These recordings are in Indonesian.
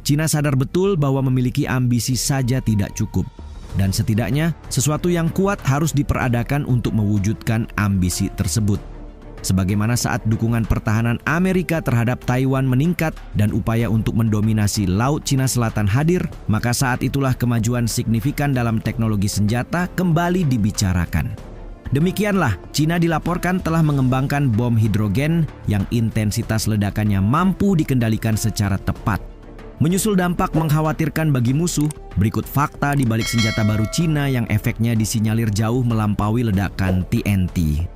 Cina sadar betul bahwa memiliki ambisi saja tidak cukup. Dan setidaknya sesuatu yang kuat harus diperadakan untuk mewujudkan ambisi tersebut. Sebagaimana saat dukungan pertahanan Amerika terhadap Taiwan meningkat dan upaya untuk mendominasi Laut Cina Selatan hadir, maka saat itulah kemajuan signifikan dalam teknologi senjata kembali dibicarakan. Demikianlah, Cina dilaporkan telah mengembangkan bom hidrogen yang intensitas ledakannya mampu dikendalikan secara tepat. Menyusul dampak mengkhawatirkan bagi musuh, berikut fakta di balik senjata baru Cina yang efeknya disinyalir jauh melampaui ledakan TNT.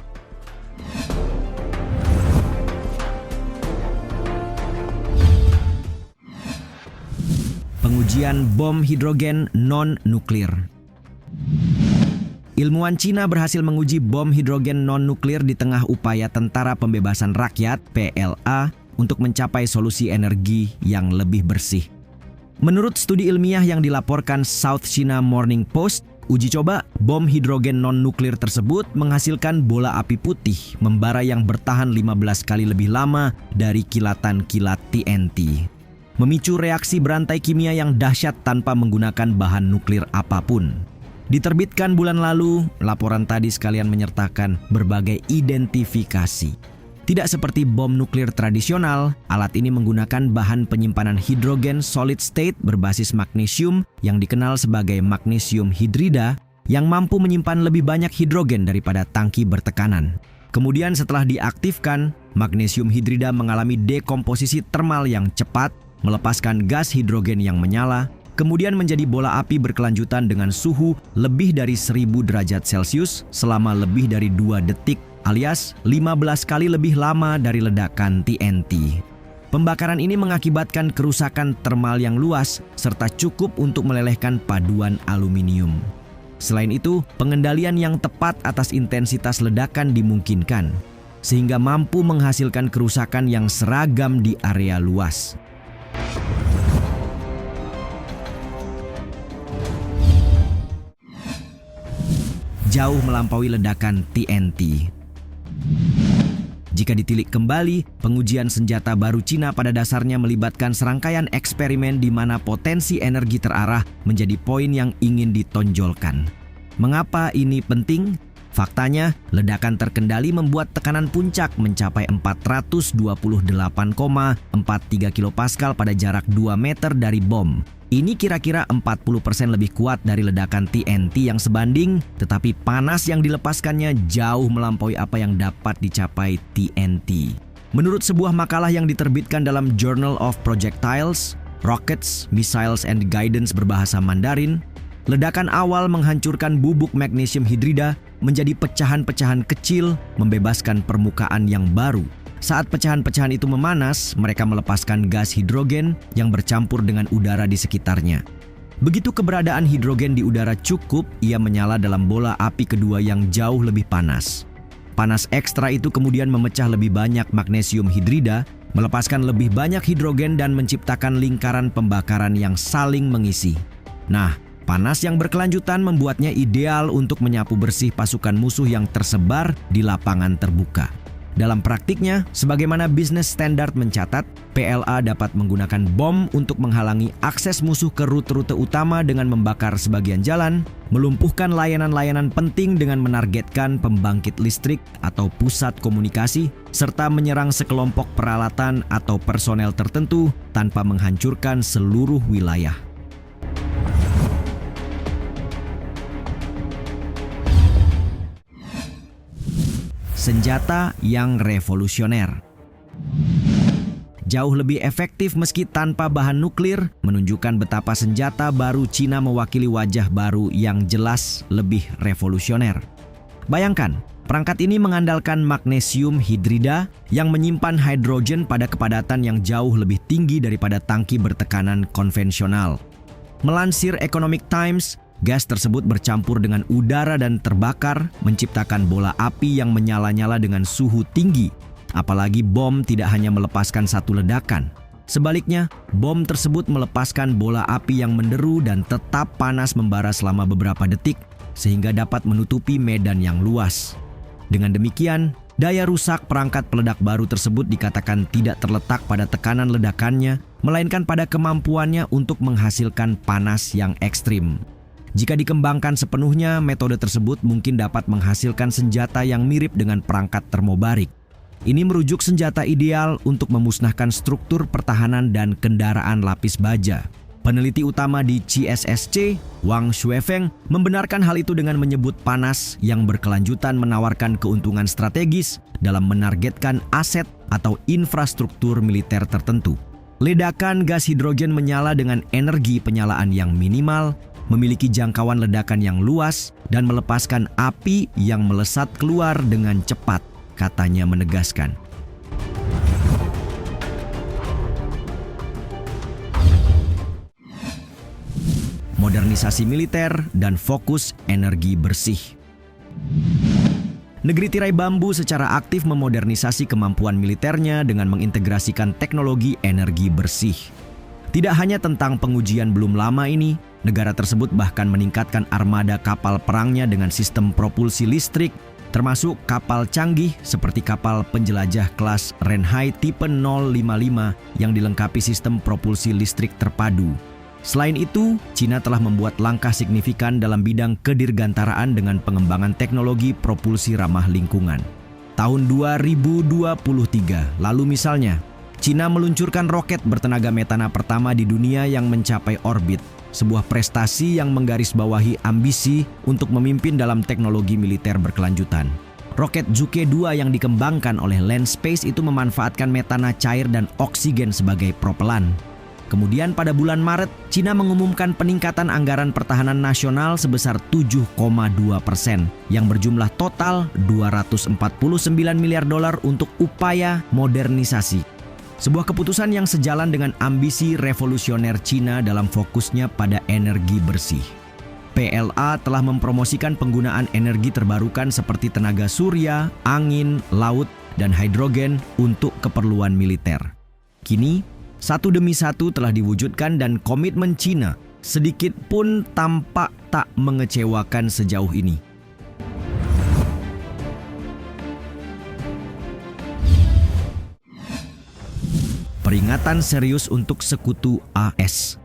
Pengujian bom hidrogen non-nuklir. Ilmuwan Cina berhasil menguji bom hidrogen non-nuklir di tengah upaya Tentara Pembebasan Rakyat (PLA) untuk mencapai solusi energi yang lebih bersih. Menurut studi ilmiah yang dilaporkan South China Morning Post, uji coba bom hidrogen non-nuklir tersebut menghasilkan bola api putih membara yang bertahan 15 kali lebih lama dari kilatan kilat TNT. Memicu reaksi berantai kimia yang dahsyat tanpa menggunakan bahan nuklir apapun. Diterbitkan bulan lalu, laporan tadi sekalian menyertakan berbagai identifikasi. Tidak seperti bom nuklir tradisional, alat ini menggunakan bahan penyimpanan hidrogen solid state berbasis magnesium yang dikenal sebagai magnesium hidrida yang mampu menyimpan lebih banyak hidrogen daripada tangki bertekanan. Kemudian setelah diaktifkan, magnesium hidrida mengalami dekomposisi termal yang cepat, melepaskan gas hidrogen yang menyala, kemudian menjadi bola api berkelanjutan dengan suhu lebih dari 1000 derajat Celcius selama lebih dari 2 detik alias 15 kali lebih lama dari ledakan TNT. Pembakaran ini mengakibatkan kerusakan termal yang luas serta cukup untuk melelehkan paduan aluminium. Selain itu, pengendalian yang tepat atas intensitas ledakan dimungkinkan, sehingga mampu menghasilkan kerusakan yang seragam di area luas. Jauh melampaui ledakan TNT. Jika ditilik kembali, pengujian senjata baru Cina pada dasarnya melibatkan serangkaian eksperimen di mana potensi energi terarah menjadi poin yang ingin ditonjolkan. Mengapa ini penting? Faktanya, ledakan terkendali membuat tekanan puncak mencapai 428,43 kPa pada jarak 2 meter dari bom. Ini kira-kira 40% lebih kuat dari ledakan TNT yang sebanding, tetapi panas yang dilepaskannya jauh melampaui apa yang dapat dicapai TNT. Menurut sebuah makalah yang diterbitkan dalam Journal of Projectiles, Rockets, Missiles and Guidance berbahasa Mandarin, ledakan awal menghancurkan bubuk magnesium hidrida menjadi pecahan-pecahan kecil, membebaskan permukaan yang baru. Saat pecahan-pecahan itu memanas, mereka melepaskan gas hidrogen yang bercampur dengan udara di sekitarnya. Begitu keberadaan hidrogen di udara cukup, ia menyala dalam bola api kedua yang jauh lebih panas. Panas ekstra itu kemudian memecah lebih banyak magnesium hidrida, melepaskan lebih banyak hidrogen dan menciptakan lingkaran pembakaran yang saling mengisi. Nah, panas yang berkelanjutan membuatnya ideal untuk menyapu bersih pasukan musuh yang tersebar di lapangan terbuka. Dalam praktiknya, sebagaimana bisnis standard mencatat, PLA dapat menggunakan bom untuk menghalangi akses musuh ke rute-rute utama dengan membakar sebagian jalan, melumpuhkan layanan-layanan penting dengan menargetkan pembangkit listrik atau pusat komunikasi, serta menyerang sekelompok peralatan atau personel tertentu tanpa menghancurkan seluruh wilayah. Senjata yang revolusioner. Jauh lebih efektif meski tanpa bahan nuklir, menunjukkan betapa senjata baru Cina mewakili wajah baru yang jelas lebih revolusioner. Bayangkan, perangkat ini mengandalkan magnesium hidrida yang menyimpan hidrogen pada kepadatan yang jauh lebih tinggi daripada tangki bertekanan konvensional. Melansir Economic Times, gas tersebut bercampur dengan udara dan terbakar, menciptakan bola api yang menyala-nyala dengan suhu tinggi. Apalagi bom tidak hanya melepaskan satu ledakan. Sebaliknya, bom tersebut melepaskan bola api yang menderu dan tetap panas membara selama beberapa detik, sehingga dapat menutupi medan yang luas. Dengan demikian, daya rusak perangkat peledak baru tersebut dikatakan tidak terletak pada tekanan ledakannya, melainkan pada kemampuannya untuk menghasilkan panas yang ekstrim. Jika dikembangkan sepenuhnya, metode tersebut mungkin dapat menghasilkan senjata yang mirip dengan perangkat termobarik. Ini merujuk senjata ideal untuk memusnahkan struktur pertahanan dan kendaraan lapis baja. Peneliti utama di CSSC, Wang Shuifeng, membenarkan hal itu dengan menyebut panas yang berkelanjutan menawarkan keuntungan strategis dalam menargetkan aset atau infrastruktur militer tertentu. Ledakan gas hidrogen menyala dengan energi penyalaan yang minimal, memiliki jangkauan ledakan yang luas, dan melepaskan api yang melesat keluar dengan cepat, katanya menegaskan. Modernisasi militer dan fokus energi bersih. Negeri tirai bambu secara aktif memodernisasi kemampuan militernya dengan mengintegrasikan teknologi energi bersih. Tidak hanya tentang pengujian belum lama ini, negara tersebut bahkan meningkatkan armada kapal perangnya dengan sistem propulsi listrik, termasuk kapal canggih seperti kapal penjelajah kelas Renhai tipe 055 yang dilengkapi sistem propulsi listrik terpadu. Selain itu, Cina telah membuat langkah signifikan dalam bidang kedirgantaraan dengan pengembangan teknologi propulsi ramah lingkungan. Tahun 2023, lalu misalnya, Cina meluncurkan roket bertenaga metana pertama di dunia yang mencapai orbit, sebuah prestasi yang menggarisbawahi ambisi untuk memimpin dalam teknologi militer berkelanjutan. Roket Zhuke 2 yang dikembangkan oleh Land Space itu memanfaatkan metana cair dan oksigen sebagai propelan. Kemudian pada bulan Maret, Cina mengumumkan peningkatan anggaran pertahanan nasional sebesar 7,2% yang berjumlah total 249 miliar dolar untuk upaya modernisasi. Sebuah keputusan yang sejalan dengan ambisi revolusioner Cina dalam fokusnya pada energi bersih. PLA telah mempromosikan penggunaan energi terbarukan seperti tenaga surya, angin, laut, dan hidrogen untuk keperluan militer. Kini, satu demi satu telah diwujudkan dan komitmen Cina sedikit pun tampak tak mengecewakan sejauh ini. Peringatan serius untuk sekutu AS.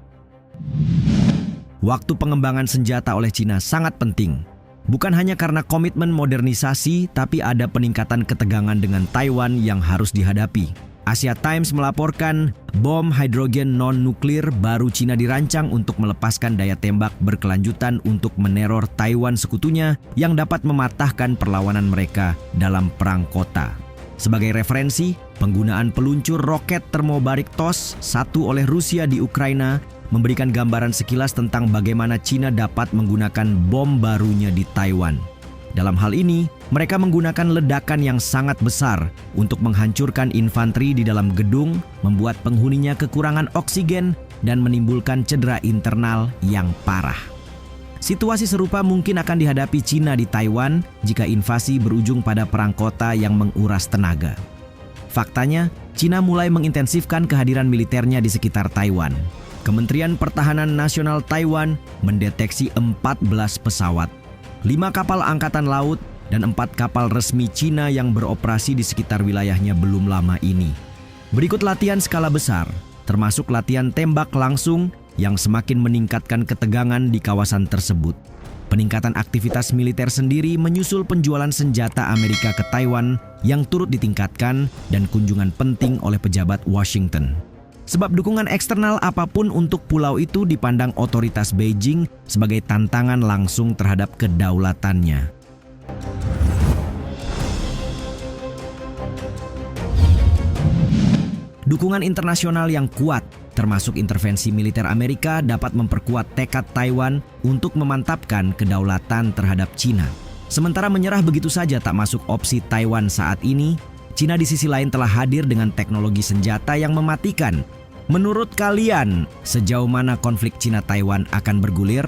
Waktu pengembangan senjata oleh Cina sangat penting. Bukan hanya karena komitmen modernisasi, tapi ada peningkatan ketegangan dengan Taiwan yang harus dihadapi. Asia Times melaporkan bom hidrogen non-nuklir baru Cina dirancang untuk melepaskan daya tembak berkelanjutan untuk meneror Taiwan sekutunya yang dapat mematahkan perlawanan mereka dalam perang kota. Sebagai referensi, penggunaan peluncur roket termobarik TOS-1 oleh Rusia di Ukraina memberikan gambaran sekilas tentang bagaimana Cina dapat menggunakan bom barunya di Taiwan. Dalam hal ini, mereka menggunakan ledakan yang sangat besar untuk menghancurkan infanteri di dalam gedung, membuat penghuninya kekurangan oksigen, dan menimbulkan cedera internal yang parah. Situasi serupa mungkin akan dihadapi Cina di Taiwan jika invasi berujung pada perang kota yang menguras tenaga. Faktanya, Cina mulai mengintensifkan kehadiran militernya di sekitar Taiwan. Kementerian Pertahanan Nasional Taiwan mendeteksi 14 pesawat, 5 kapal angkatan laut, dan 4 kapal resmi Cina yang beroperasi di sekitar wilayahnya belum lama ini. Berikut latihan skala besar, termasuk latihan tembak langsung yang semakin meningkatkan ketegangan di kawasan tersebut. Peningkatan aktivitas militer sendiri menyusul penjualan senjata Amerika ke Taiwan yang turut ditingkatkan dan kunjungan penting oleh pejabat Washington. Sebab dukungan eksternal apapun untuk pulau itu dipandang otoritas Beijing sebagai tantangan langsung terhadap kedaulatannya. Dukungan internasional yang kuat, termasuk intervensi militer Amerika, dapat memperkuat tekad Taiwan untuk memantapkan kedaulatan terhadap Cina. Sementara menyerah begitu saja tak masuk opsi Taiwan saat ini, Cina di sisi lain telah hadir dengan teknologi senjata yang mematikan. Menurut kalian, sejauh mana konflik Cina-Taiwan akan bergulir?